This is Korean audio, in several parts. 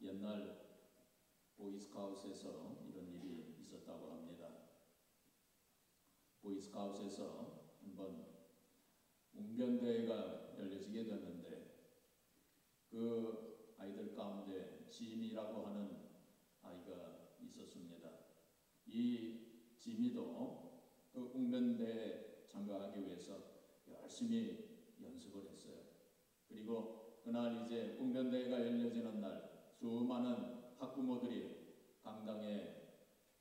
옛날 보이스카웃에서 이런 일이 있었다고 합니다. 보이스카웃에서 한번 웅변대회가 열려지게 됐는데 그 아이들 가운데 지미라고 하는 아이가 있었습니다. 이 지미도 그 웅변대회에 참가하기 위해서 열심히 연습을 했어요. 그리고 그날 이제 웅변대회가 열려지는 날 수많은 학부모들이 강당에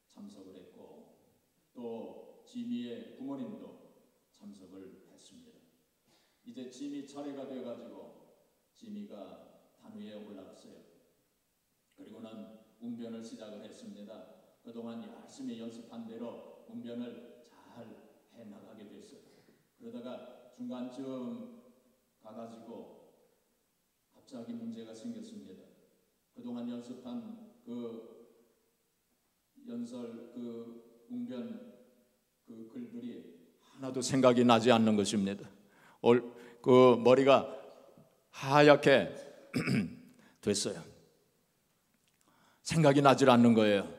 참석을 했고 또 지미의 부모님도 참석을 했습니다. 이제 지미 차례가 돼가지고 지미가 단위에 올라갔어요. 그리고는 웅변을 시작을 했습니다. 그동안 열심히 연습한 대로 웅변을 잘 해나가게 됐어요. 그러다가 중간쯤 가가지고 갑자기 문제가 생겼습니다. 그동안 연습한 그 연설, 그 웅변 그 글들이 하나도 생각이 나지 않는 것입니다. 그 머리가 하얗게 됐어요. 생각이 나질 않는 거예요.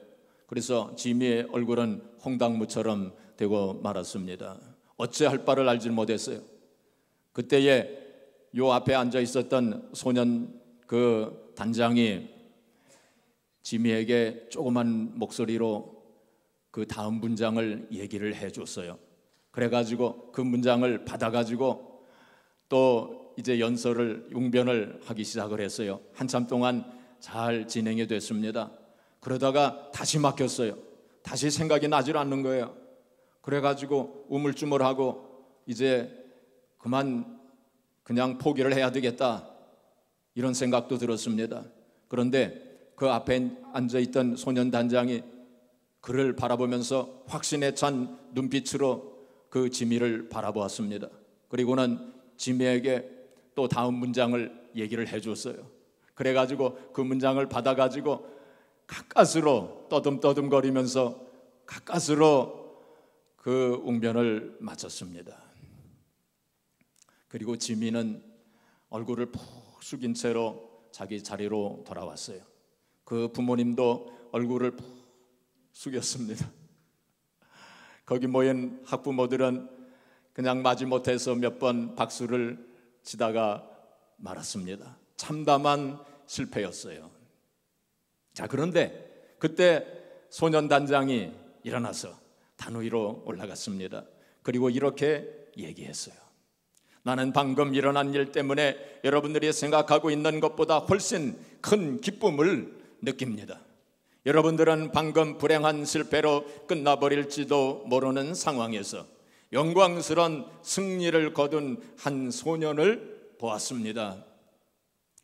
그래서 지미의 얼굴은 홍당무처럼 되고 말았습니다. 어찌할 바를 알지 못했어요. 그때에 요 앞에 앉아 있었던 소년 그 단장이 지미에게 조그만 목소리로 그 다음 문장을 얘기를 해줬어요. 그래가지고 그 문장을 받아가지고 또 이제 연설을 웅변을 하기 시작을 했어요. 한참 동안 잘 진행이 됐습니다. 그러다가 다시 막혔어요. 다시 생각이 나질 않는 거예요. 그래가지고 우물쭈물하고 이제 그냥 포기를 해야 되겠다 이런 생각도 들었습니다. 그런데 그 앞에 앉아있던 소년 단장이 그를 바라보면서 확신에 찬 눈빛으로 그 지미를 바라보았습니다. 그리고는 지미에게 또 다음 문장을 얘기를 해줬어요. 그래가지고 그 문장을 받아가지고 가까스로 떠듬떠듬거리면서 가까스로 그 웅변을 마쳤습니다. 그리고 지미는 얼굴을 푹 숙인 채로 자기 자리로 돌아왔어요. 그 부모님도 얼굴을 푹 숙였습니다. 거기 모인 학부모들은 그냥 마지못해서 몇 번 박수를 치다가 말았습니다. 참담한 실패였어요. 자, 그런데 그때 소년 단장이 일어나서 단위로 올라갔습니다. 그리고 이렇게 얘기했어요. 나는 방금 일어난 일 때문에 여러분들이 생각하고 있는 것보다 훨씬 큰 기쁨을 느낍니다. 여러분들은 방금 불행한 실패로 끝나버릴지도 모르는 상황에서 영광스러운 승리를 거둔 한 소년을 보았습니다.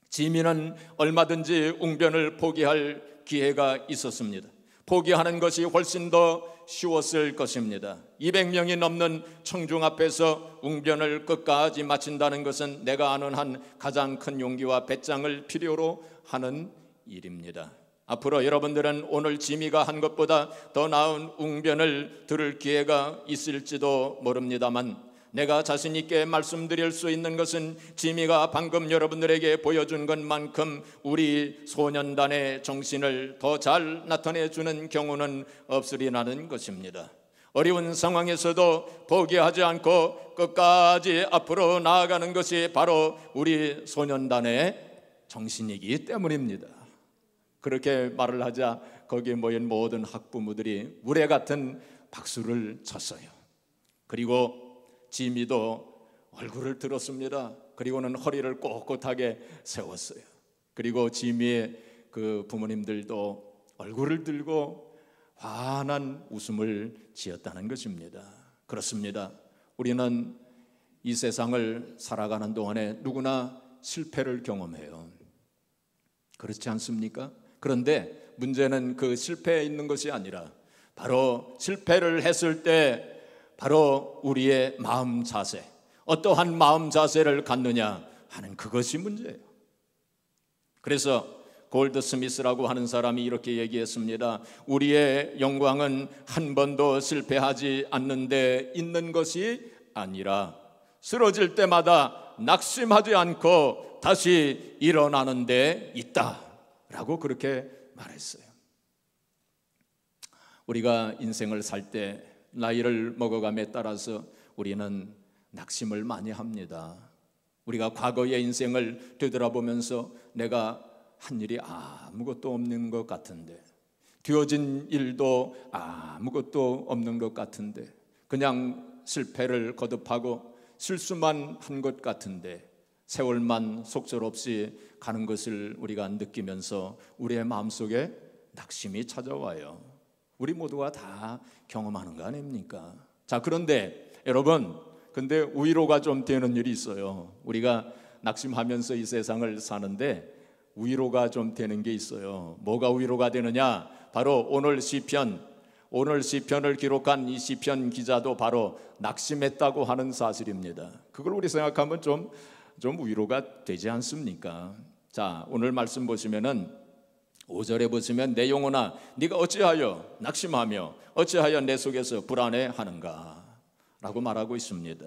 지미는 얼마든지 웅변을 포기할 기회가 있었습니다. 포기하는 것이 훨씬 더 쉬웠을 것입니다. 200명이 넘는 청중 앞에서 웅변을 끝까지 마친다는 것은 내가 아는 한 가장 큰 용기와 배짱을 필요로 하는 일입니다. 앞으로 여러분들은 오늘 지미가 한 것보다 더 나은 웅변을 들을 기회가 있을지도 모릅니다만 내가 자신 있게 말씀드릴 수 있는 것은 지미가 방금 여러분들에게 보여준 것만큼 우리 소년단의 정신을 더 잘 나타내주는 경우는 없으리라는 것입니다. 어려운 상황에서도 포기하지 않고 끝까지 앞으로 나아가는 것이 바로 우리 소년단의 정신이기 때문입니다. 그렇게 말을 하자 거기에 모인 모든 학부모들이 우레 같은 박수를 쳤어요. 그리고 지미도 얼굴을 들었습니다. 그리고는 허리를 꼿꼿하게 세웠어요. 그리고 지미의 그 부모님들도 얼굴을 들고 환한 웃음을 지었다는 것입니다. 그렇습니다. 우리는 이 세상을 살아가는 동안에 누구나 실패를 경험해요. 그렇지 않습니까? 그런데 문제는 그 실패에 있는 것이 아니라 바로 실패를 했을 때 바로 우리의 마음 자세, 어떠한 마음 자세를 갖느냐 하는 그것이 문제예요. 그래서 골드 스미스라고 하는 사람이 이렇게 얘기했습니다. 우리의 영광은 한 번도 실패하지 않는 데 있는 것이 아니라 쓰러질 때마다 낙심하지 않고 다시 일어나는 데 있다 라고 그렇게 말했어요. 우리가 인생을 살 때 나이를 먹어감에 따라서 우리는 낙심을 많이 합니다. 우리가 과거의 인생을 되돌아보면서 내가 한 일이 아무것도 없는 것 같은데, 되어진 일도 아무것도 없는 것 같은데, 그냥 실패를 거듭하고 실수만 한 것 같은데, 세월만 속절없이 가는 것을 우리가 느끼면서 우리의 마음속에 낙심이 찾아와요. 우리 모두가 다 경험하는 거 아닙니까? 자, 그런데 여러분, 근데 위로가 좀 되는 일이 있어요. 우리가 낙심하면서 이 세상을 사는데 위로가 좀 되는 게 있어요. 뭐가 위로가 되느냐? 바로 오늘 시편을 기록한 이 시편 기자도 바로 낙심했다고 하는 사실입니다. 그걸 우리 생각하면 좀 위로가 되지 않습니까? 자, 오늘 말씀 보시면은 5절에 보시면 내 영혼아 네가 어찌하여 낙심하며 어찌하여 내 속에서 불안해하는가 라고 말하고 있습니다.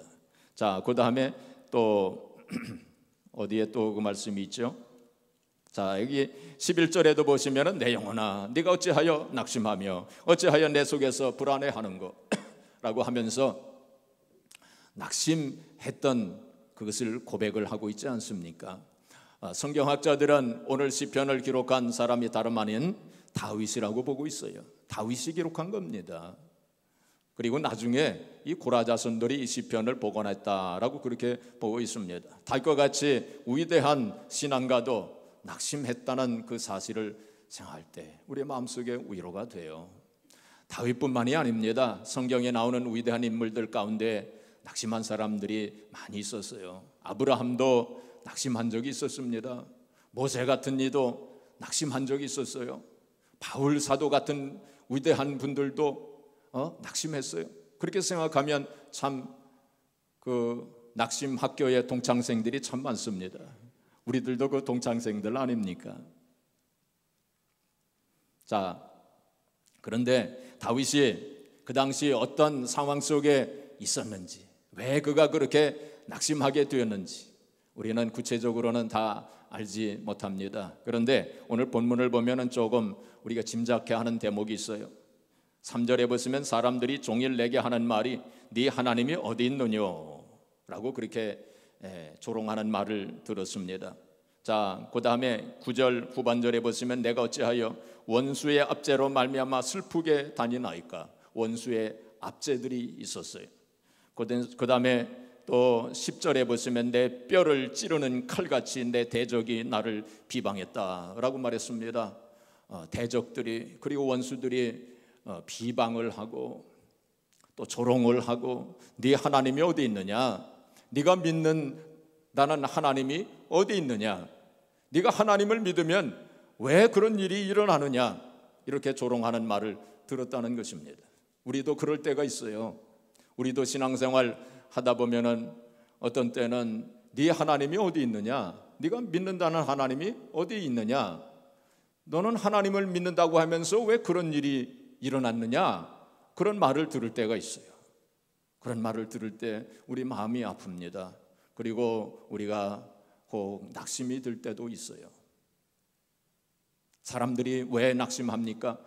자, 그 다음에 또 어디에 또 그 말씀이 있죠? 자, 여기 11절에도 보시면은 내 영혼아 네가 어찌하여 낙심하며 어찌하여 내 속에서 불안해하는가 라고 하면서 낙심했던 그것을 고백을 하고 있지 않습니까? 성경학자들은 오늘 시편을 기록한 사람이 다름 아닌 다윗이라고 보고 있어요. 다윗이 기록한 겁니다. 그리고 나중에 이 고라 자손들이 이 시편을 복원했다라고 그렇게 보고 있습니다. 다윗과 같이 위대한 신앙가도 낙심했다는 그 사실을 생각할 때 우리의 마음속에 위로가 돼요. 다윗뿐만이 아닙니다. 성경에 나오는 위대한 인물들 가운데 낙심한 사람들이 많이 있었어요. 아브라함도 낙심한 적이 있었습니다. 모세 같은 이도 낙심한 적이 있었어요. 바울 사도 같은 위대한 분들도 낙심했어요. 그렇게 생각하면 참 그 낙심 학교의 동창생들이 참 많습니다. 우리들도 그 동창생들 아닙니까? 자, 그런데 다윗이 그 당시 어떤 상황 속에 있었는지, 왜 그가 그렇게 낙심하게 되었는지 우리는 구체적으로는 다 알지 못합니다. 그런데 오늘 본문을 보면은 조금 우리가 짐작해 하는 대목이 있어요. 3절에 보시면 사람들이 종일 내게 하는 말이 네 하나님이 어디 있느뇨 라고 그렇게 조롱하는 말을 들었습니다. 자, 그 다음에 9절 후반절에 보시면 내가 어찌하여 원수의 압제로 말미암아 슬프게 다니나이까. 원수의 압제들이 있었어요. 그 다음에 또 10절에 보시면 내 뼈를 찌르는 칼같이 내 대적이 나를 비방했다라고 말했습니다. 대적들이 그리고 원수들이 비방을 하고 또 조롱을 하고 네 하나님이 어디 있느냐? 네가 믿는 나는 하나님이 어디 있느냐? 네가 하나님을 믿으면 왜 그런 일이 일어나느냐? 이렇게 조롱하는 말을 들었다는 것입니다. 우리도 그럴 때가 있어요. 우리도 신앙생활 하다 보면은 어떤 때는 네 하나님이 어디 있느냐? 네가 믿는다는 하나님이 어디 있느냐? 너는 하나님을 믿는다고 하면서 왜 그런 일이 일어났느냐? 그런 말을 들을 때가 있어요. 그런 말을 들을 때 우리 마음이 아픕니다. 그리고 우리가 꼭 낙심이 들 때도 있어요. 사람들이 왜 낙심합니까?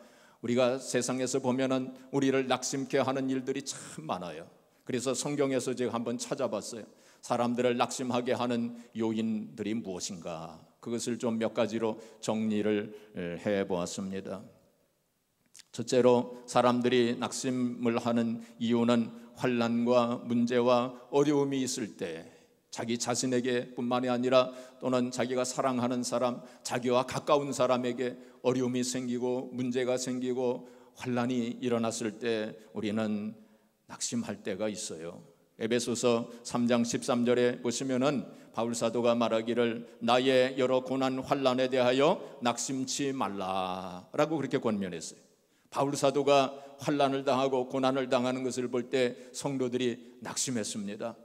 우리가 세상에서 보면은 우리를 낙심케 하는 일들이 참 많아요. 그래서 성경에서 제가 한번 찾아봤어요. 사람들을 낙심하게 하는 요인들이 무엇인가? 그것을 좀 몇 가지로 정리를 해보았습니다. 첫째로 사람들이 낙심을 하는 이유는 환난과 문제와 어려움이 있을 때 자기 자신에게 뿐만이 아니라 또는 자기가 사랑하는 사람, 자기와 가까운 사람에게 어려움이 생기고 문제가 생기고 환난이 일어났을 때 우리는 낙심할 때가 있어요. 에베소서 3장 13절에 보시면은 바울 사도가 말하기를 나의 여러 고난 환난에 대하여 낙심치 말라라고 그렇게 권면했어요. 바울 사도가 환난을 당하고 고난을 당하는 것을 볼 때 성도들이 낙심했습니다.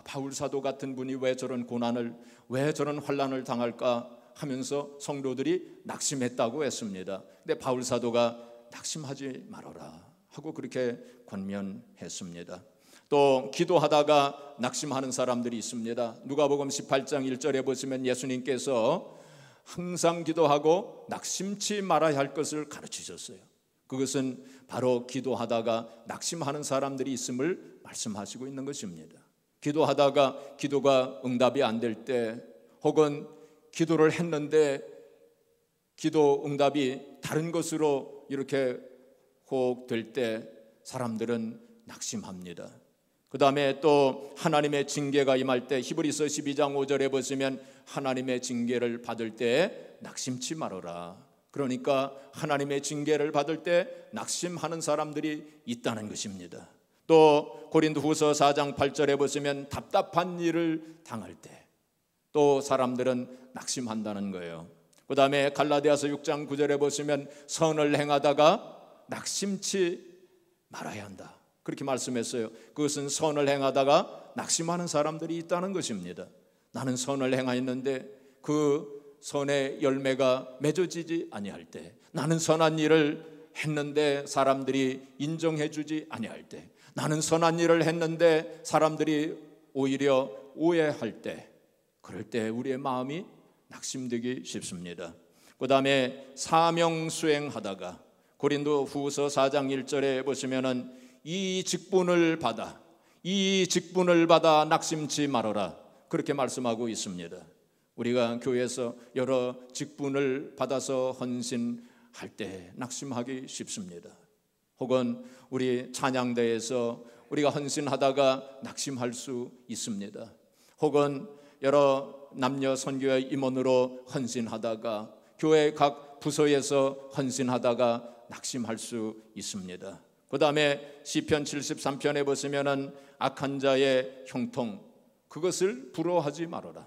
바울 사도 같은 분이 왜 저런 고난을, 왜 저런 환난을 당할까 하면서 성도들이 낙심했다고 했습니다. 근데 바울 사도가 낙심하지 말아라 하고 그렇게 권면했습니다. 또 기도하다가 낙심하는 사람들이 있습니다. 누가복음 18장 1절에 보시면 예수님께서 항상 기도하고 낙심치 말아야 할 것을 가르치셨어요. 그것은 바로 기도하다가 낙심하는 사람들이 있음을 말씀하시고 있는 것입니다. 기도하다가 기도가 응답이 안 될 때, 혹은 기도를 했는데 기도 응답이 다른 것으로 이렇게 호흡될 때 사람들은 낙심합니다. 그 다음에 또 하나님의 징계가 임할 때, 히브리서 12장 5절에 보시면 하나님의 징계를 받을 때 낙심치 말아라. 그러니까 하나님의 징계를 받을 때 낙심하는 사람들이 있다는 것입니다. 또 고린도후서 4장 8절에 보시면 답답한 일을 당할 때 또 사람들은 낙심한다는 거예요. 그 다음에 갈라디아서 6장 9절에 보시면 선을 행하다가 낙심치 말아야 한다, 그렇게 말씀했어요. 그것은 선을 행하다가 낙심하는 사람들이 있다는 것입니다. 나는 선을 행하였는데 그 선의 열매가 맺어지지 아니할 때, 나는 선한 일을 했는데 사람들이 인정해 주지 아니할 때, 나는 선한 일을 했는데 사람들이 오히려 오해할 때, 그럴 때 우리의 마음이 낙심되기 쉽습니다. 그 다음에 사명 수행하다가 고린도후서 4장 1절에 보시면은 이 직분을 받아 낙심치 말아라, 그렇게 말씀하고 있습니다. 우리가 교회에서 여러 직분을 받아서 헌신할 때 낙심하기 쉽습니다. 혹은 우리 찬양대에서 우리가 헌신하다가 낙심할 수 있습니다. 혹은 여러 남녀 선교회 임원으로 헌신하다가 교회 각 부서에서 헌신하다가 낙심할 수 있습니다. 그 다음에 시편 73편에 보시면은 악한 자의 형통, 그것을 부러워하지 말아라.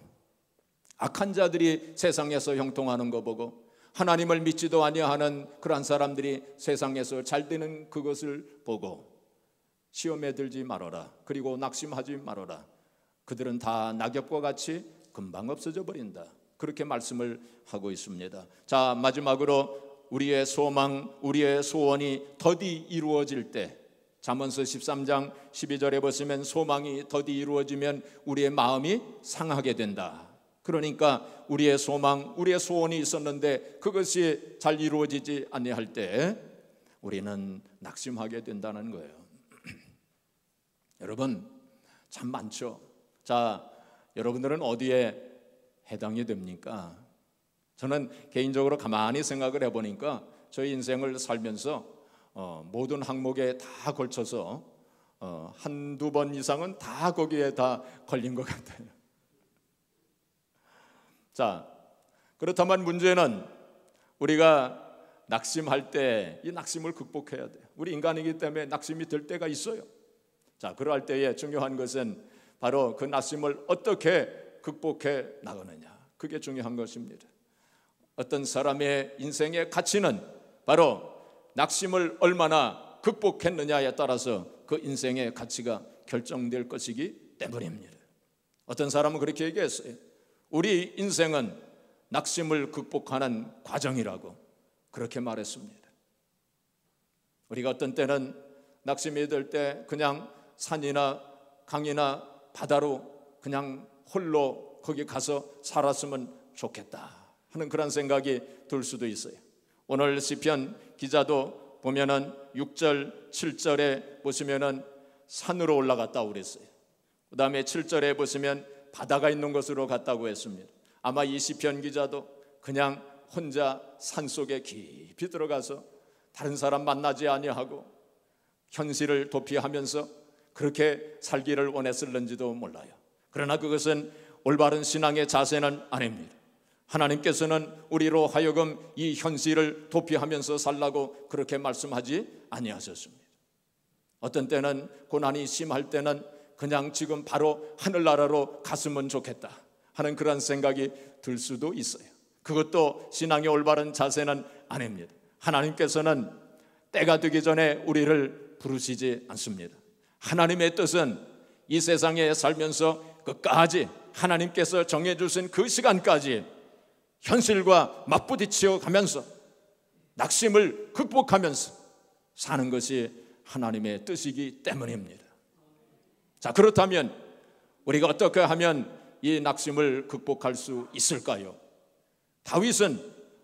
악한 자들이 세상에서 형통하는 거 보고 하나님을 믿지도 아니하는 그러한 사람들이 세상에서 잘 되는 그것을 보고 시험에 들지 말아라. 그리고 낙심하지 말아라. 그들은 다 낙엽과 같이 금방 없어져 버린다, 그렇게 말씀을 하고 있습니다. 자, 마지막으로 우리의 소망, 우리의 소원이 더디 이루어질 때, 잠언서 13장 12절에 보시면 소망이 더디 이루어지면 우리의 마음이 상하게 된다. 그러니까 우리의 소망, 우리의 소원이 있었는데 그것이 잘 이루어지지 아니할 때 우리는 낙심하게 된다는 거예요. 여러분, 참 많죠. 자, 여러분들은 어디에 해당이 됩니까? 저는 개인적으로 가만히 생각을 해보니까 저희 인생을 살면서 모든 항목에 다 걸쳐서 한두 번 이상은 다 거기에 다 걸린 것 같아요. 자, 그렇다면 문제는 우리가 낙심할 때 이 낙심을 극복해야 돼요. 우리 인간이기 때문에 낙심이 들 때가 있어요. 자, 그럴 때에 중요한 것은 바로 그 낙심을 어떻게 극복해 나가느냐, 그게 중요한 것입니다. 어떤 사람의 인생의 가치는 바로 낙심을 얼마나 극복했느냐에 따라서 그 인생의 가치가 결정될 것이기 때문입니다. 어떤 사람은 그렇게 얘기했어요. 우리 인생은 낙심을 극복하는 과정이라고 그렇게 말했습니다. 우리가 어떤 때는 낙심이 들 때 그냥 산이나 강이나 바다로 그냥 홀로 거기 가서 살았으면 좋겠다 하는 그런 생각이 들 수도 있어요. 오늘 시편 기자도 보면은 6절 7절에 보시면은 산으로 올라갔다고 그랬어요. 그 다음에 7절에 보시면 바다가 있는 곳으로 갔다고 했습니다. 아마 이 시편 기자도 그냥 혼자 산속에 깊이 들어가서 다른 사람 만나지 아니하고 현실을 도피하면서 그렇게 살기를 원했을는지도 몰라요. 그러나 그것은 올바른 신앙의 자세는 아닙니다. 하나님께서는 우리로 하여금 이 현실을 도피하면서 살라고 그렇게 말씀하지 아니하셨습니다. 어떤 때는 고난이 심할 때는 그냥 지금 바로 하늘나라로 갔으면 좋겠다 하는 그런 생각이 들 수도 있어요. 그것도 신앙의 올바른 자세는 아닙니다. 하나님께서는 때가 되기 전에 우리를 부르시지 않습니다. 하나님의 뜻은 이 세상에 살면서 끝까지 하나님께서 정해주신 그 시간까지 현실과 맞부딪혀 가면서 낙심을 극복하면서 사는 것이 하나님의 뜻이기 때문입니다. 자, 그렇다면 우리가 어떻게 하면 이 낙심을 극복할 수 있을까요? 다윗은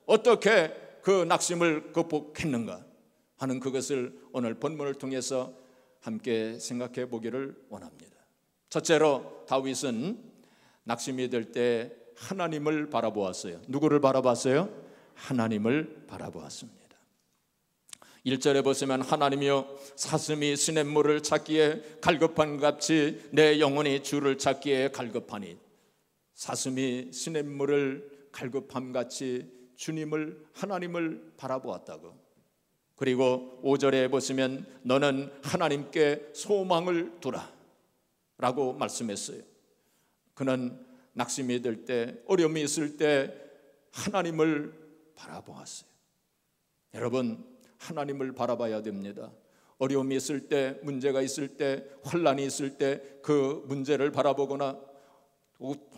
어떻게 그 낙심을 극복했는가 하는 그것을 오늘 본문을 통해서 함께 생각해 보기를 원합니다. 첫째로 다윗은 낙심이 될 때 하나님을 바라보았어요. 누구를 바라봤어요? 하나님을 바라보았습니다. 1절에 보시면 하나님이여 사슴이 시냇물을 찾기에 갈급한 같이 내 영혼이 주를 찾기에 갈급하니, 사슴이 시냇물을 갈급함 같이 주님을, 하나님을 바라보았다고. 그리고 5절에 보시면 너는 하나님께 소망을 두라 라고 말씀했어요. 그는 낙심이 될 때, 어려움이 있을 때 하나님을 바라보았어요. 여러분, 하나님을 바라봐야 됩니다. 어려움이 있을 때, 문제가 있을 때, 혼란이 있을 때 그 문제를 바라보거나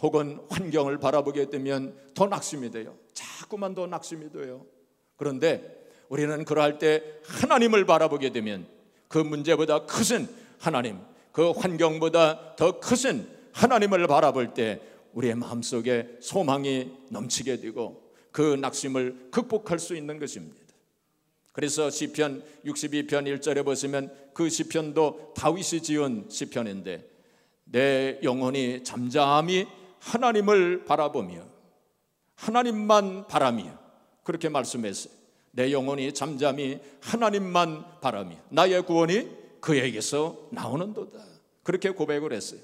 혹은 환경을 바라보게 되면 더 낙심이 돼요. 자꾸만 더 낙심이 돼요. 그런데 우리는 그러할 때 하나님을 바라보게 되면 그 문제보다 크신 하나님, 그 환경보다 더 크신 하나님을 바라볼 때 우리의 마음속에 소망이 넘치게 되고 그 낙심을 극복할 수 있는 것입니다. 그래서 시편 62편 1절에 보시면 그 시편도 다윗이 지은 시편인데 내 영혼이 잠잠히 하나님을 바라보며 하나님만 바라며, 그렇게 말씀했어요. 내 영혼이 잠잠히 하나님만 바라며 나의 구원이 그에게서 나오는도다, 그렇게 고백을 했어요.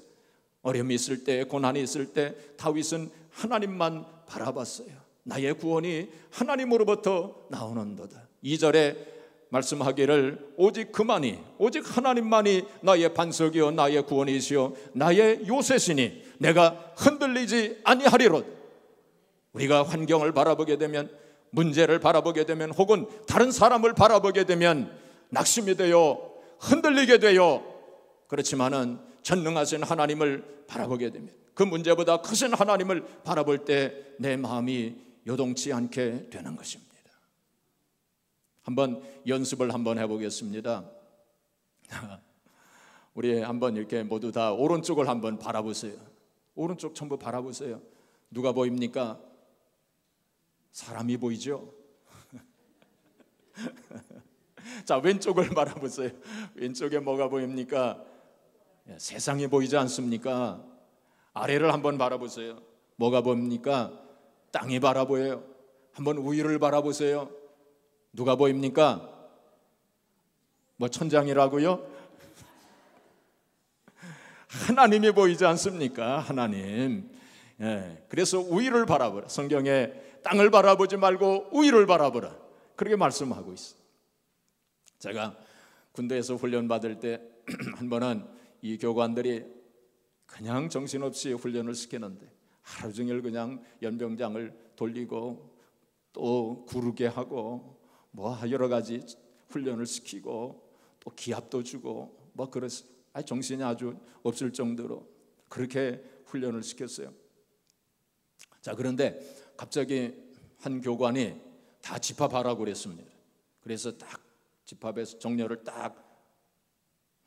어려움이 있을 때, 고난이 있을 때 다윗은 하나님만 바라봤어요. 나의 구원이 하나님으로부터 나오는도다. 2절에 말씀하기를 오직 그만이, 오직 하나님만이 나의 반석이요 나의 구원이시요 나의 요새시니 내가 흔들리지 아니하리로다. 우리가 환경을 바라보게 되면, 문제를 바라보게 되면, 혹은 다른 사람을 바라보게 되면 낙심이 되어 흔들리게 돼요. 그렇지만은 전능하신 하나님을 바라보게 되면, 그 문제보다 크신 하나님을 바라볼 때 내 마음이 요동치 않게 되는 것입니다. 한번 연습을 한번 해보겠습니다. 우리 한번 이렇게 모두 다 오른쪽을 한번 바라보세요. 오른쪽 전부 바라보세요. 누가 보입니까? 사람이 보이죠? 자, 왼쪽을 바라보세요. 왼쪽에 뭐가 보입니까? 세상이 보이지 않습니까? 아래를 한번 바라보세요. 뭐가 보입니까? 땅이 바라보여요. 한번 위를 바라보세요. 누가 보입니까? 뭐 천장이라고요? 하나님이 보이지 않습니까? 하나님. 그래서 위를 바라보라. 성경에 땅을 바라보지 말고 위를 바라보라, 그렇게 말씀하고 있어요. 제가 군대에서 훈련 받을 때 한 번은 이 교관들이 그냥 정신없이 훈련을 시키는데 하루 종일 그냥 연병장을 돌리고 또 구르게 하고 뭐 여러 가지 훈련을 시키고 또 기합도 주고 뭐 그랬어요. 정신이 아주 없을 정도로 그렇게 훈련을 시켰어요. 자, 그런데 갑자기 한 교관이 다 집합하라고 그랬습니다. 그래서 딱 집합에서 정렬을 딱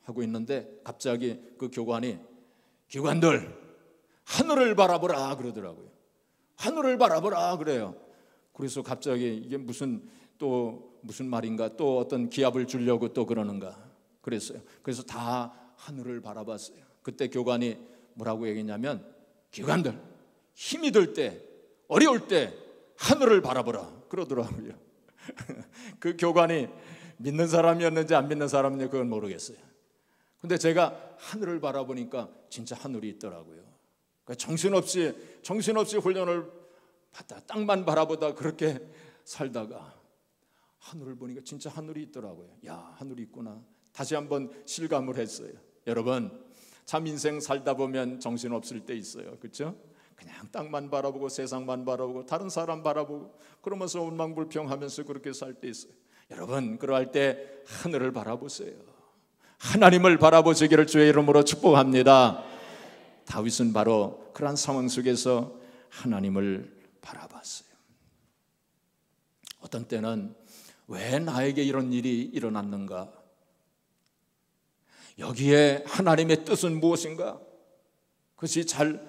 하고 있는데 갑자기 그 교관이 기관들 하늘을 바라보라 그러더라고요. 하늘을 바라보라 그래요. 그래서 갑자기 이게 무슨 말인가, 또 어떤 기합을 주려고 또 그러는가 그랬어요. 그래서 다 하늘을 바라봤어요. 그때 교관이 뭐라고 얘기했냐면 기관들 힘이 들 때, 어려울 때 하늘을 바라보라 그러더라고요. 그 교관이 믿는 사람이었는지 안 믿는 사람인지 그건 모르겠어요. 근데 제가 하늘을 바라보니까 진짜 하늘이 있더라고요. 그러니까 정신없이 훈련을 받다 땅만 바라보다 그렇게 살다가 하늘을 보니까 진짜 하늘이 있더라고요. 야, 하늘이 있구나. 다시 한번 실감을 했어요. 여러분, 참 인생 살다 보면 정신없을 때 있어요. 그렇죠? 그냥 땅만 바라보고 세상만 바라보고 다른 사람 바라보고 그러면서 원망불평하면서 그렇게 살 때 있어요. 여러분, 그러할 때 하늘을 바라보세요. 하나님을 바라보시기를 주의 이름으로 축복합니다. 다윗은 바로 그러한 상황 속에서 하나님을 바라봤어요. 어떤 때는 왜 나에게 이런 일이 일어났는가? 여기에 하나님의 뜻은 무엇인가? 그것이 잘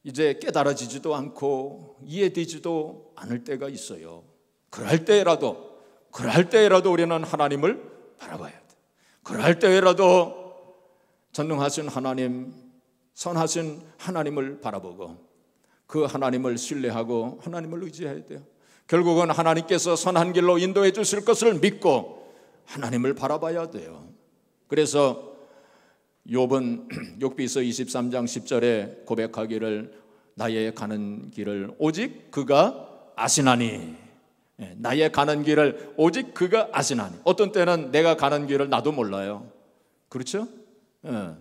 이제 깨달아지지도 않고 이해되지도 않을 때가 있어요. 그럴 때라도 우리는 하나님을 바라봐야 돼. 그럴 때라도 전능하신 하나님, 선하신 하나님을 바라보고 그 하나님을 신뢰하고 하나님을 의지해야 돼요. 결국은 하나님께서 선한 길로 인도해 주실 것을 믿고 하나님을 바라봐야 돼요. 그래서 욥기서 23장 10절에 고백하기를 나의 가는 길을 오직 그가 아시나니, 나의 가는 길을 오직 그가 아시나니. 어떤 때는 내가 가는 길을 나도 몰라요. 그렇죠?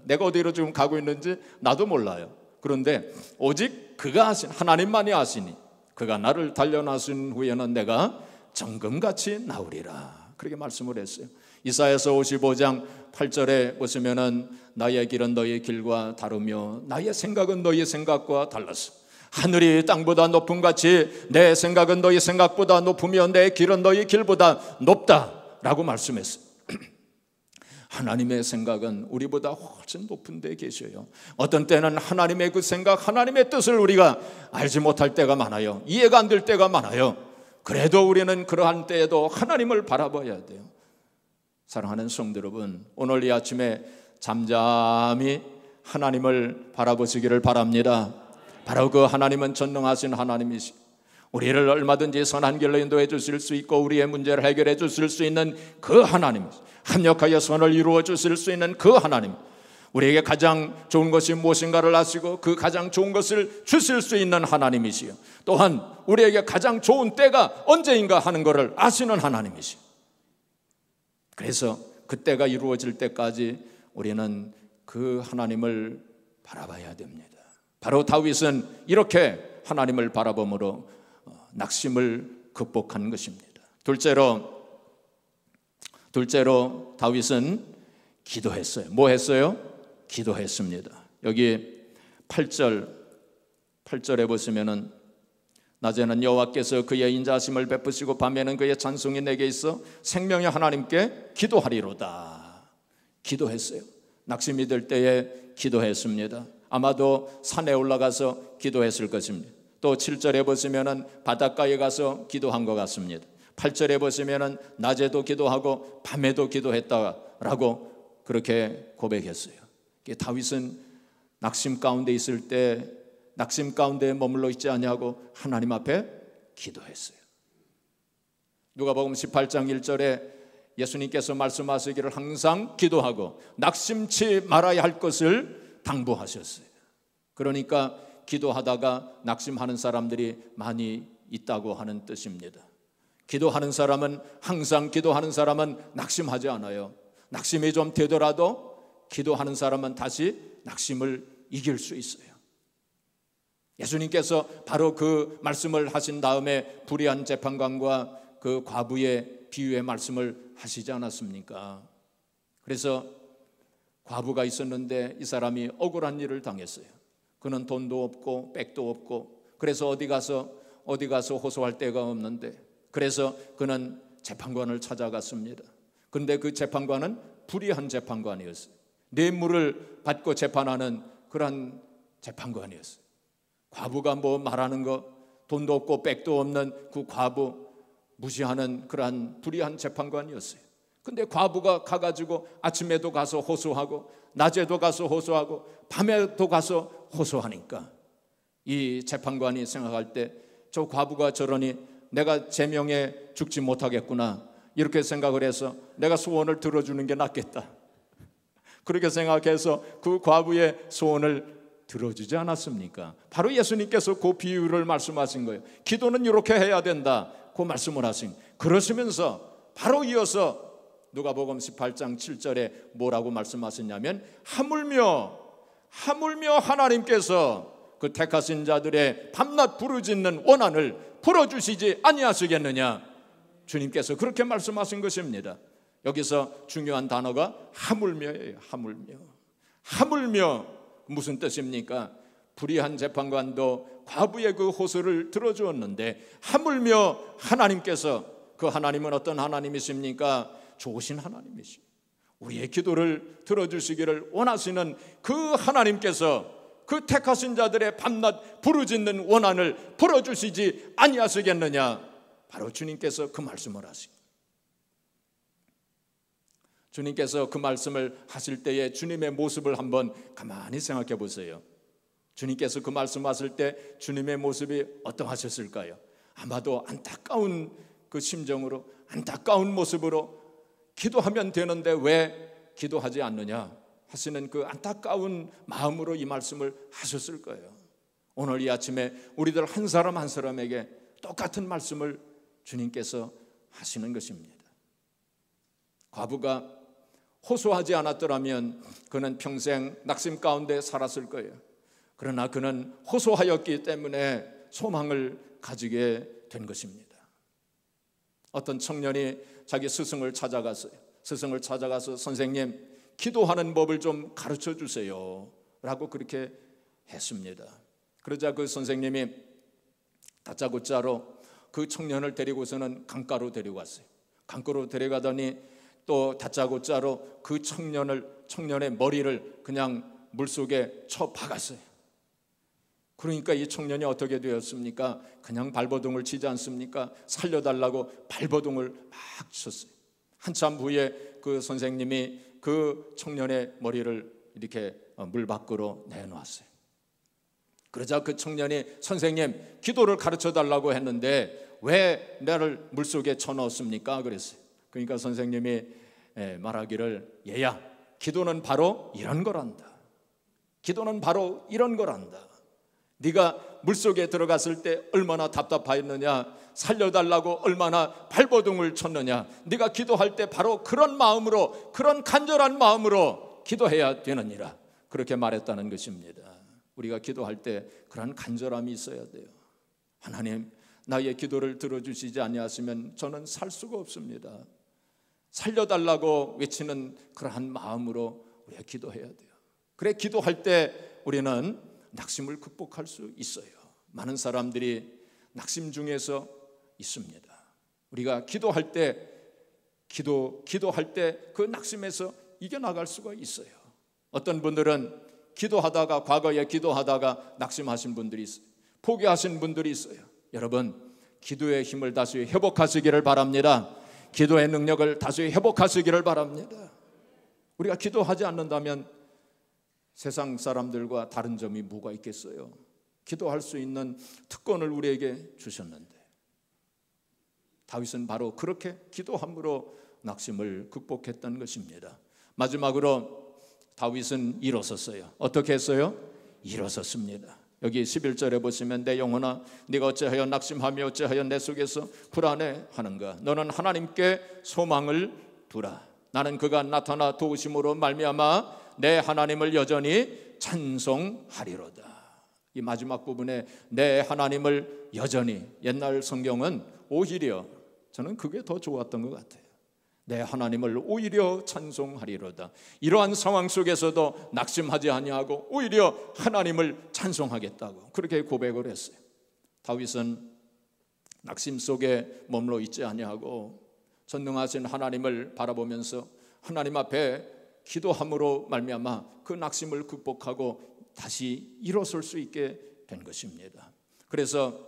내가 어디로 지금 가고 있는지 나도 몰라요. 그런데 오직 그가 하나님만이 아시니 그가 나를 단련하신 후에는 내가 정금같이 나으리라. 그렇게 말씀을 했어요. 이사야서 55장 8절에 보시면은 나의 길은 너의 길과 다르며 나의 생각은 너의 생각과 달라서 하늘이 땅보다 높음 같이 내 생각은 너의 생각보다 높으며 내 길은 너의 길보다 높다라고 말씀했어요. 하나님의 생각은 우리보다 훨씬 높은 데 계셔요. 어떤 때는 하나님의 그 생각, 하나님의 뜻을 우리가 알지 못할 때가 많아요. 이해가 안 될 때가 많아요. 그래도 우리는 그러한 때에도 하나님을 바라봐야 돼요. 사랑하는 성도 여러분, 오늘 이 아침에 잠잠히 하나님을 바라보시기를 바랍니다. 바로 그 하나님은 전능하신 하나님이시, 우리를 얼마든지 선한 길로 인도해 주실 수 있고 우리의 문제를 해결해 주실 수 있는 그 하나님이시, 합력하여 선을 이루어 주실 수 있는 그 하나님, 우리에게 가장 좋은 것이 무엇인가를 아시고 그 가장 좋은 것을 주실 수 있는 하나님이시요, 또한 우리에게 가장 좋은 때가 언제인가 하는 것을 아시는 하나님이시요. 그래서 그때가 이루어질 때까지 우리는 그 하나님을 바라봐야 됩니다. 바로 다윗은 이렇게 하나님을 바라봄으로 낙심을 극복한 것입니다. 둘째로 다윗은 기도했어요. 뭐 했어요? 기도했습니다. 여기 8절에 보시면은 낮에는 여호와께서 그의 인자하심을 베푸시고 밤에는 그의 찬송이 내게 있어 생명의 하나님께 기도하리로다. 기도했어요. 낙심이 될 때에 기도했습니다. 아마도 산에 올라가서 기도했을 것입니다. 또 7절에 보시면은 바닷가에 가서 기도한 것 같습니다. 8절에 보시면은 낮에도 기도하고 밤에도 기도했다라고 그렇게 고백했어요. 다윗은 낙심 가운데 있을 때 낙심 가운데 머물러 있지 아니하고 하나님 앞에 기도했어요. 누가복음 18장 1절에 예수님께서 말씀하시기를 항상 기도하고 낙심치 말아야 할 것을 당부하셨어요. 그러니까 기도하다가 낙심하는 사람들이 많이 있다고 하는 뜻입니다. 기도하는 사람은, 항상 기도하는 사람은 낙심하지 않아요. 낙심이 좀 되더라도 기도하는 사람은 다시 낙심을 이길 수 있어요. 예수님께서 바로 그 말씀을 하신 다음에 불의한 재판관과 그 과부의 비유의 말씀을 하시지 않았습니까? 그래서 과부가 있었는데 이 사람이 억울한 일을 당했어요. 그는 돈도 없고 백도 없고, 그래서 어디 가서 호소할 데가 없는데, 그래서 그는 재판관을 찾아갔습니다. 그런데 그 재판관은 불의한 재판관이었어요. 뇌물을 받고 재판하는 그런 재판관이었어요. 과부가 뭐 말하는 거, 돈도 없고 백도 없는 그 과부 무시하는 그러한 불의한 재판관이었어요. 근데 과부가 가가지고 아침에도 가서 호소하고 낮에도 가서 호소하고 밤에도 가서 호소하니까 이 재판관이 생각할 때 저 과부가 저러니 내가 제명에 죽지 못하겠구나, 이렇게 생각을 해서 내가 소원을 들어주는 게 낫겠다, 그렇게 생각해서 그 과부의 소원을 들어주지 않았습니까? 바로 예수님께서 그 비유를 말씀하신 거예요. 기도는 이렇게 해야 된다, 그 말씀을 하신. 그러시면서 바로 이어서 누가복음 18장 7절에 뭐라고 말씀하셨냐면 하물며 하나님께서 그 택하신 자들의 밤낮 부르짖는 원한을 풀어주시지 아니하시겠느냐. 주님께서 그렇게 말씀하신 것입니다. 여기서 중요한 단어가 하물며예요. 하물며 무슨 뜻입니까? 불의한 재판관도 과부의 그 호소를 들어주었는데 하물며 하나님께서, 그 하나님은 어떤 하나님이십니까? 좋으신 하나님이시오. 우리의 기도를 들어주시기를 원하시는 그 하나님께서 그 택하신 자들의 밤낮 부르짖는 원한을 풀어주시지 아니하시겠느냐. 바로 주님께서 그 말씀을 하시고, 주님께서 그 말씀을 하실 때에 주님의 모습을 한번 가만히 생각해 보세요. 주님께서 그 말씀하실 때 주님의 모습이 어떠하셨을까요? 아마도 안타까운 그 심정으로, 안타까운 모습으로 기도하면 되는데 왜 기도하지 않느냐 하시는 그 안타까운 마음으로 이 말씀을 하셨을 거예요. 오늘 이 아침에 우리들 한 사람 한 사람에게 똑같은 말씀을 주님께서 하시는 것입니다. 과부가 호소하지 않았더라면 그는 평생 낙심 가운데 살았을 거예요. 그러나 그는 호소하였기 때문에 소망을 가지게 된 것입니다. 어떤 청년이 자기 스승을 찾아갔어요. 스승을 찾아가서 선생님, 기도하는 법을 좀 가르쳐 주세요 라고 그렇게 했습니다. 그러자 그 선생님이 다짜고짜로 그 청년을 데리고서는 강가로 데리고 갔어요. 강가로 데려가더니 또 다짜고짜로 그 청년의 머리를 그냥 물속에 쳐 박았어요. 그러니까 이 청년이 어떻게 되었습니까? 그냥 발버둥을 치지 않습니까? 살려달라고 발버둥을 막 쳤어요. 한참 후에 그 선생님이 그 청년의 머리를 이렇게 물 밖으로 내놓았어요. 그러자 그 청년이 선생님, 기도를 가르쳐 달라고 했는데 왜 나를 물속에 쳐넣었습니까? 그랬어요. 그러니까 선생님이 말하기를, 얘야, 기도는 바로 이런 거란다. 기도는 바로 이런 거란다. 네가 물속에 들어갔을 때 얼마나 답답하였느냐, 살려달라고 얼마나 발버둥을 쳤느냐. 네가 기도할 때 바로 그런 마음으로, 그런 간절한 마음으로 기도해야 되느니라. 그렇게 말했다는 것입니다. 우리가 기도할 때 그런 간절함이 있어야 돼요. 하나님, 나의 기도를 들어주시지 아니하시면 저는 살 수가 없습니다. 살려달라고 외치는 그러한 마음으로 우리가 기도해야 돼요. 그래, 기도할 때 우리는 낙심을 극복할 수 있어요. 많은 사람들이 낙심 중에서 있습니다. 우리가 기도할 때 그 낙심에서 이겨나갈 수가 있어요. 어떤 분들은 기도하다가, 과거에 기도하다가 낙심하신 분들이 있어요. 포기하신 분들이 있어요. 여러분, 기도의 힘을 다시 회복하시기를 바랍니다. 기도의 능력을 다시 회복하시기를 바랍니다. 우리가 기도하지 않는다면 세상 사람들과 다른 점이 뭐가 있겠어요? 기도할 수 있는 특권을 우리에게 주셨는데, 다윗은 바로 그렇게 기도함으로 낙심을 극복했던 것입니다. 마지막으로 다윗은 일어섰어요. 어떻게 했어요? 일어섰습니다. 여기 11절에 보시면, 내 영혼아, 네가 어찌하여 낙심하며 어찌하여 내 속에서 불안해하는가? 너는 하나님께 소망을 두라. 나는 그가 나타나 도우심으로 말미암아 내 하나님을 여전히 찬송하리로다. 이 마지막 부분에 내 하나님을 여전히, 옛날 성경은 오히려, 저는 그게 더 좋았던 것 같아요. 내 하나님을 오히려 찬송하리로다. 이러한 상황 속에서도 낙심하지 아니하고 오히려 하나님을 찬송하겠다고 그렇게 고백을 했어요. 다윗은 낙심 속에 머물러 있지 아니하고 전능하신 하나님을 바라보면서 하나님 앞에 기도함으로 말미암아 그 낙심을 극복하고 다시 일어설 수 있게 된 것입니다. 그래서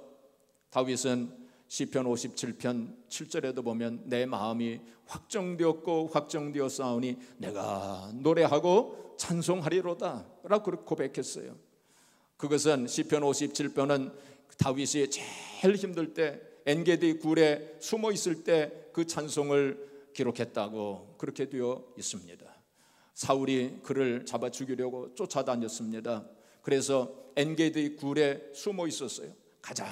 다윗은 시편 57편 7절에도 보면, 내 마음이 확정되었고 확정되었사오니 내가 노래하고 찬송하리로다 라고 그렇게 고백했어요. 그것은 시편 57편은 다윗이 제일 힘들 때, 엔게디 굴에 숨어 있을 때 그 찬송을 기록했다고 그렇게 되어 있습니다. 사울이 그를 잡아 죽이려고 쫓아다녔습니다. 그래서 엔게디 굴에 숨어 있었어요. 가장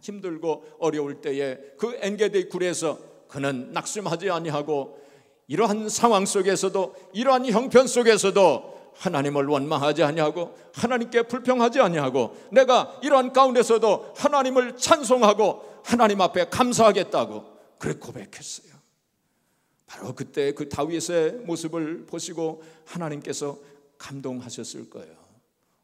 힘들고 어려울 때에 그 엔게디 굴에서 그는 낙심하지 아니하고, 이러한 상황 속에서도, 이러한 형편 속에서도 하나님을 원망하지 아니하고 하나님께 불평하지 아니하고, 내가 이러한 가운데서도 하나님을 찬송하고 하나님 앞에 감사하겠다고 그렇게 고백했어요. 바로 그때 그 다윗의 모습을 보시고 하나님께서 감동하셨을 거예요.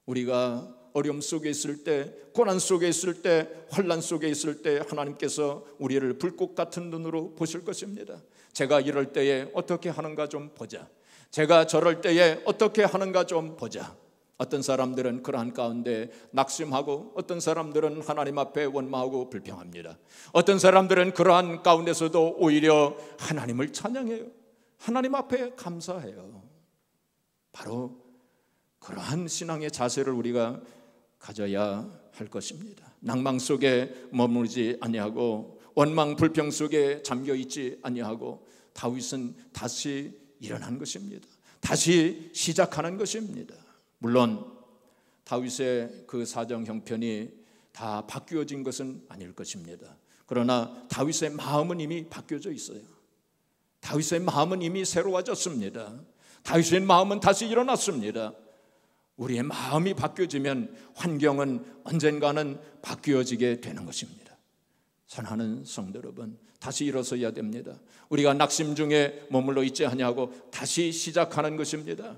우리가 어려움 속에 있을 때, 고난 속에 있을 때, 환난 속에 있을 때 하나님께서 우리를 불꽃 같은 눈으로 보실 것입니다. 제가 이럴 때에 어떻게 하는가 좀 보자. 제가 저럴 때에 어떻게 하는가 좀 보자. 어떤 사람들은 그러한 가운데 낙심하고 어떤 사람들은 하나님 앞에 원망하고 불평합니다. 어떤 사람들은 그러한 가운데서도 오히려 하나님을 찬양해요. 하나님 앞에 감사해요. 바로 그러한 신앙의 자세를 우리가 가져야 할 것입니다. 낭망 속에 머무르지 아니하고 원망 불평 속에 잠겨 있지 아니하고 다윗은 다시 일어난 것입니다. 다시 시작하는 것입니다. 물론 다윗의 그 사정 형편이 다 바뀌어진 것은 아닐 것입니다. 그러나 다윗의 마음은 이미 바뀌어져 있어요. 다윗의 마음은 이미 새로워졌습니다. 다윗의 마음은 다시 일어났습니다. 우리의 마음이 바뀌어지면 환경은 언젠가는 바뀌어지게 되는 것입니다. 사랑하는 성도 여러분, 다시 일어서야 됩니다. 우리가 낙심 중에 머물러 있지 않냐고 다시 시작하는 것입니다.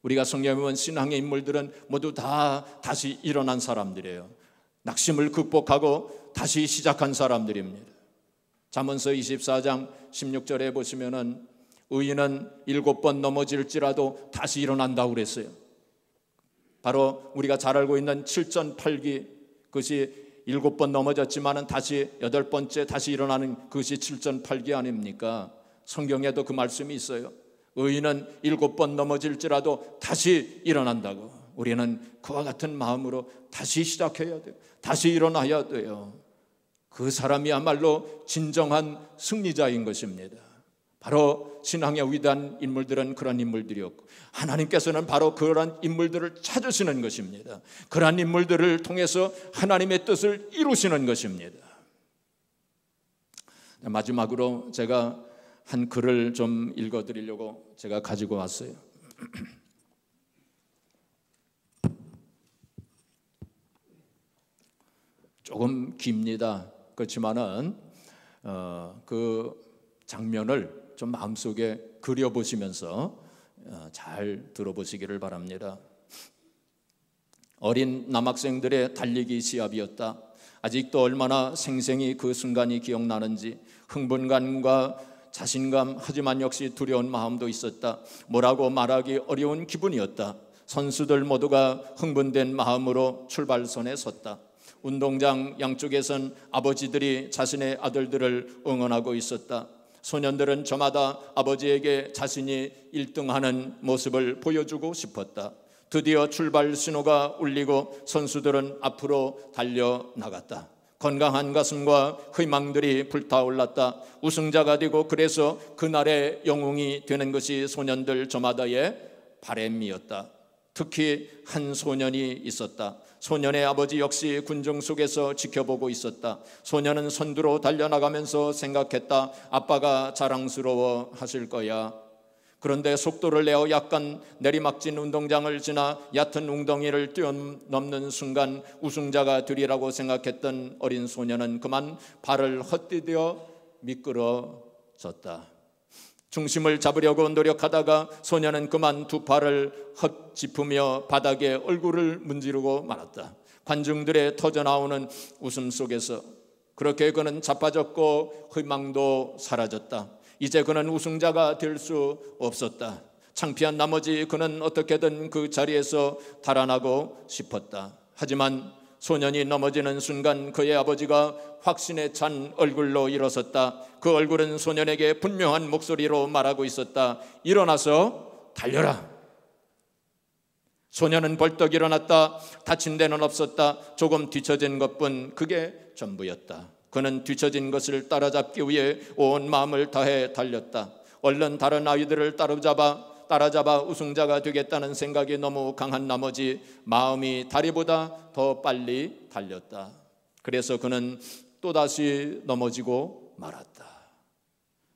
우리가 성경에 보면 신앙의 인물들은 모두 다 다시 일어난 사람들이에요. 낙심을 극복하고 다시 시작한 사람들입니다. 잠언서 24장 16절에 보시면은 의인은 7번 넘어질지라도 다시 일어난다고 그랬어요. 바로 우리가 잘 알고 있는 7전8기, 그것이 7번 넘어졌지만은 다시 8번째 다시 일어나는 그것이 7전8기 아닙니까? 성경에도 그 말씀이 있어요. 의인은 7번 넘어질지라도 다시 일어난다고. 우리는 그와 같은 마음으로 다시 시작해야 돼요. 다시 일어나야 돼요. 그 사람이야말로 진정한 승리자인 것입니다. 바로 신앙의 위대한 인물들은 그런 인물들이었고 하나님께서는 바로 그런 인물들을 찾으시는 것입니다. 그런 인물들을 통해서 하나님의 뜻을 이루시는 것입니다. 마지막으로 제가 한 글을 좀 읽어드리려고 제가 가지고 왔어요. 조금 깁니다. 그렇지만은 그 장면을 좀 마음속에 그려보시면서 잘 들어보시기를 바랍니다. 어린 남학생들의 달리기 시합이었다. 아직도 얼마나 생생히 그 순간이 기억나는지 흥분감과 자신감, 하지만 역시 두려운 마음도 있었다. 뭐라고 말하기 어려운 기분이었다. 선수들 모두가 흥분된 마음으로 출발선에 섰다. 운동장 양쪽에선 아버지들이 자신의 아들들을 응원하고 있었다. 소년들은 저마다 아버지에게 자신이 1등하는 모습을 보여주고 싶었다. 드디어 출발 신호가 울리고 선수들은 앞으로 달려나갔다. 건강한 가슴과 희망들이 불타올랐다. 우승자가 되고 그래서 그날의 영웅이 되는 것이 소년들 저마다의 바람이었다. 특히 한 소년이 있었다. 소년의 아버지 역시 군중 속에서 지켜보고 있었다. 소년은 선두로 달려나가면서 생각했다. 아빠가 자랑스러워 하실 거야. 그런데 속도를 내어 약간 내리막진 운동장을 지나 얕은 웅덩이를 뛰어넘는 순간 우승자가 되리라고 생각했던 어린 소년은 그만 발을 헛디뎌 미끄러졌다. 중심을 잡으려고 노력하다가 소년은 그만 두 팔을 헛짚으며 바닥에 얼굴을 문지르고 말았다. 관중들의 터져나오는 웃음 속에서 그렇게 그는 자빠졌고 희망도 사라졌다. 이제 그는 우승자가 될 수 없었다. 창피한 나머지 그는 어떻게든 그 자리에서 달아나고 싶었다. 하지만 소년이 넘어지는 순간 그의 아버지가 확신에 찬 얼굴로 일어섰다. 그 얼굴은 소년에게 분명한 목소리로 말하고 있었다. 일어나서 달려라. 소년은 벌떡 일어났다. 다친 데는 없었다. 조금 뒤처진 것뿐 그게 전부였다. 그는 뒤처진 것을 따라잡기 위해 온 마음을 다해 달렸다. 얼른 다른 아이들을 따라잡아 우승자가 되겠다는 생각이 너무 강한 나머지 마음이 다리보다 더 빨리 달렸다. 그래서 그는 또다시 넘어지고 말았다.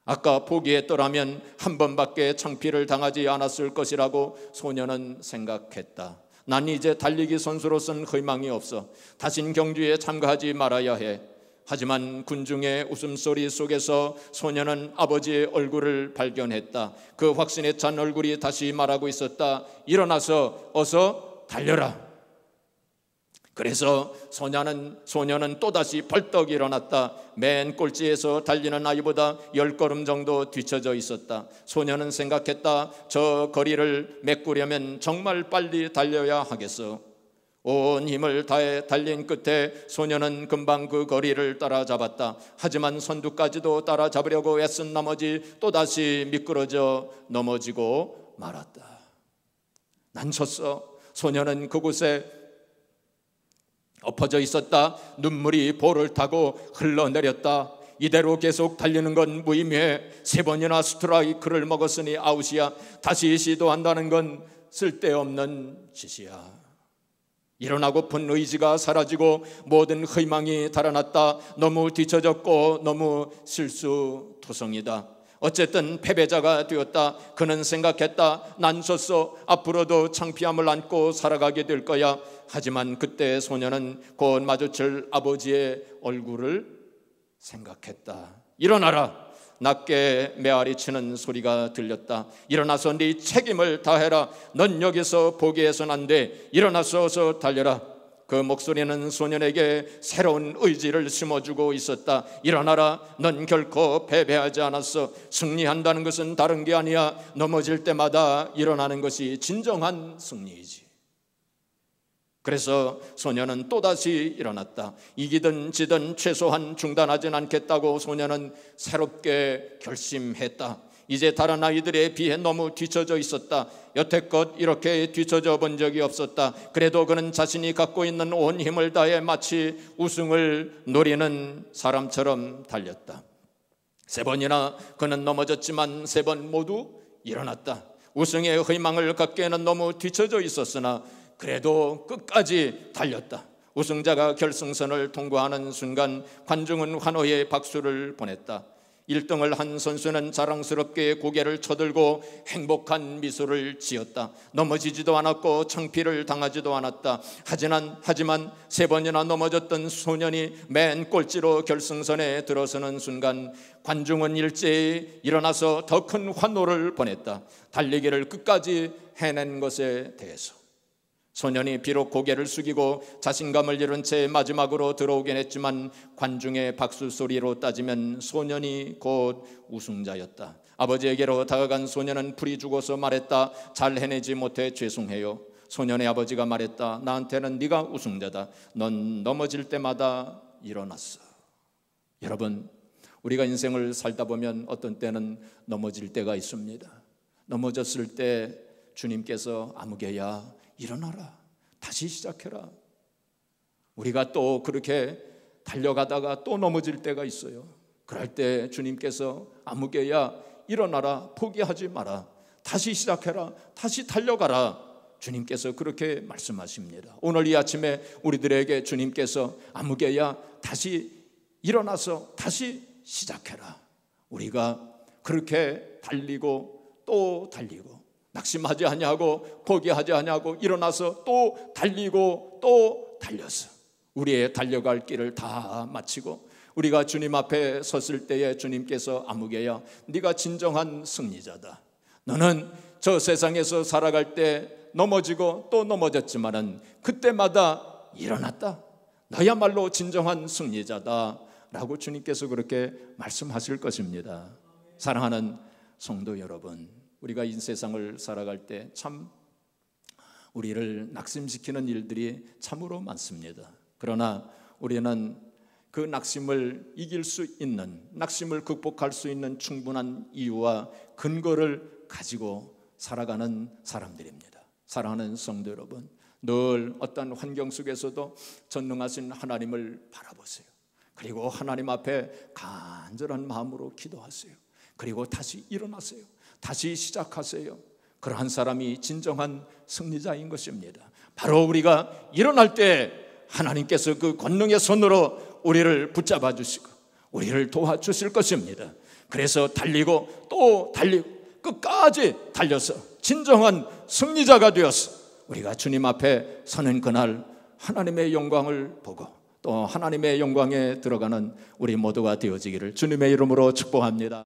아까 포기했더라면 한 번밖에 창피를 당하지 않았을 것이라고 소년은 생각했다. 난 이제 달리기 선수로선 희망이 없어. 다신 경주에 참가하지 말아야 해. 하지만 군중의 웃음소리 속에서 소년은 아버지의 얼굴을 발견했다. 그 확신에 찬 얼굴이 다시 말하고 있었다. 일어나서 어서 달려라. 그래서 소녀는 또다시 벌떡 일어났다. 맨 꼴찌에서 달리는 아이보다 10걸음 정도 뒤쳐져 있었다. 소녀는 생각했다. 저 거리를 메꾸려면 정말 빨리 달려야 하겠어. 온 힘을 다해 달린 끝에 소녀는 금방 그 거리를 따라잡았다. 하지만 선두까지도 따라잡으려고 애쓴 나머지 또다시 미끄러져 넘어지고 말았다. 난 졌어. 소녀는 그곳에 엎어져 있었다. 눈물이 볼을 타고 흘러내렸다. 이대로 계속 달리는 건 무의미해. 3번이나 스트라이크를 먹었으니 아웃이야. 다시 시도한다는 건 쓸데없는 짓이야. 일어나고픈 의지가 사라지고 모든 희망이 달아났다. 너무 뒤처졌고 너무 실수투성이다. 어쨌든 패배자가 되었다. 그는 생각했다. 난 졌어. 앞으로도 창피함을 안고 살아가게 될 거야. 하지만 그때 소녀는 곧 마주칠 아버지의 얼굴을 생각했다. 일어나라. 낮게 메아리치는 소리가 들렸다. 일어나서 네 책임을 다해라. 넌 여기서 포기해서는 안 돼. 일어나서 어서 달려라. 그 목소리는 소년에게 새로운 의지를 심어주고 있었다. 일어나라. 넌 결코 패배하지 않았어. 승리한다는 것은 다른 게 아니야. 넘어질 때마다 일어나는 것이 진정한 승리이지. 그래서 소녀는 또다시 일어났다. 이기든 지든 최소한 중단하진 않겠다고 소녀는 새롭게 결심했다. 이제 다른 아이들에 비해 너무 뒤처져 있었다. 여태껏 이렇게 뒤처져 본 적이 없었다. 그래도 그는 자신이 갖고 있는 온 힘을 다해 마치 우승을 노리는 사람처럼 달렸다. 3번이나 그는 넘어졌지만 3번 모두 일어났다. 우승의 희망을 갖기에는 너무 뒤처져 있었으나 그래도 끝까지 달렸다. 우승자가 결승선을 통과하는 순간 관중은 환호의 박수를 보냈다. 1등을 한 선수는 자랑스럽게 고개를 쳐들고 행복한 미소를 지었다. 넘어지지도 않았고 창피를 당하지도 않았다. 하지만 3번이나 넘어졌던 소년이 맨 꼴찌로 결승선에 들어서는 순간 관중은 일제히 일어나서 더 큰 환호를 보냈다. 달리기를 끝까지 해낸 것에 대해서. 소년이 비록 고개를 숙이고 자신감을 잃은 채 마지막으로 들어오긴 했지만 관중의 박수 소리로 따지면 소년이 곧 우승자였다. 아버지에게로 다가간 소년은 풀이 죽어서 말했다. 잘 해내지 못해 죄송해요. 소년의 아버지가 말했다. 나한테는 네가 우승자다. 넌 넘어질 때마다 일어났어. 여러분, 우리가 인생을 살다 보면 어떤 때는 넘어질 때가 있습니다. 넘어졌을 때 주님께서 아무개야 일어나라. 다시 시작해라. 우리가 또 그렇게 달려가다가 또 넘어질 때가 있어요. 그럴 때 주님께서 아무개야 일어나라. 포기하지 마라. 다시 시작해라. 다시 달려가라. 주님께서 그렇게 말씀하십니다. 오늘 이 아침에 우리들에게 주님께서 아무개야 다시 일어나서 다시 시작해라. 우리가 그렇게 달리고 또 달리고 낙심하지 아니하고 포기하지 아니하고 일어나서 또 달리고 또 달려서 우리의 달려갈 길을 다 마치고 우리가 주님 앞에 섰을 때에 주님께서 아무개야 네가 진정한 승리자다. 너는 저 세상에서 살아갈 때 넘어지고 또 넘어졌지만은 그때마다 일어났다. 너야말로 진정한 승리자다 라고 주님께서 그렇게 말씀하실 것입니다. 사랑하는 성도 여러분, 우리가 이 세상을 살아갈 때 참 우리를 낙심시키는 일들이 참으로 많습니다. 그러나 우리는 그 낙심을 이길 수 있는, 낙심을 극복할 수 있는 충분한 이유와 근거를 가지고 살아가는 사람들입니다. 사랑하는 성도 여러분, 늘 어떤 환경 속에서도 전능하신 하나님을 바라보세요. 그리고 하나님 앞에 간절한 마음으로 기도하세요. 그리고 다시 일어나세요. 다시 시작하세요. 그러한 사람이 진정한 승리자인 것입니다. 바로 우리가 일어날 때 하나님께서 그 권능의 손으로 우리를 붙잡아 주시고 우리를 도와주실 것입니다. 그래서 달리고 또 달리고 끝까지 달려서 진정한 승리자가 되어서 우리가 주님 앞에 서는 그날 하나님의 영광을 보고 또 하나님의 영광에 들어가는 우리 모두가 되어지기를 주님의 이름으로 축복합니다.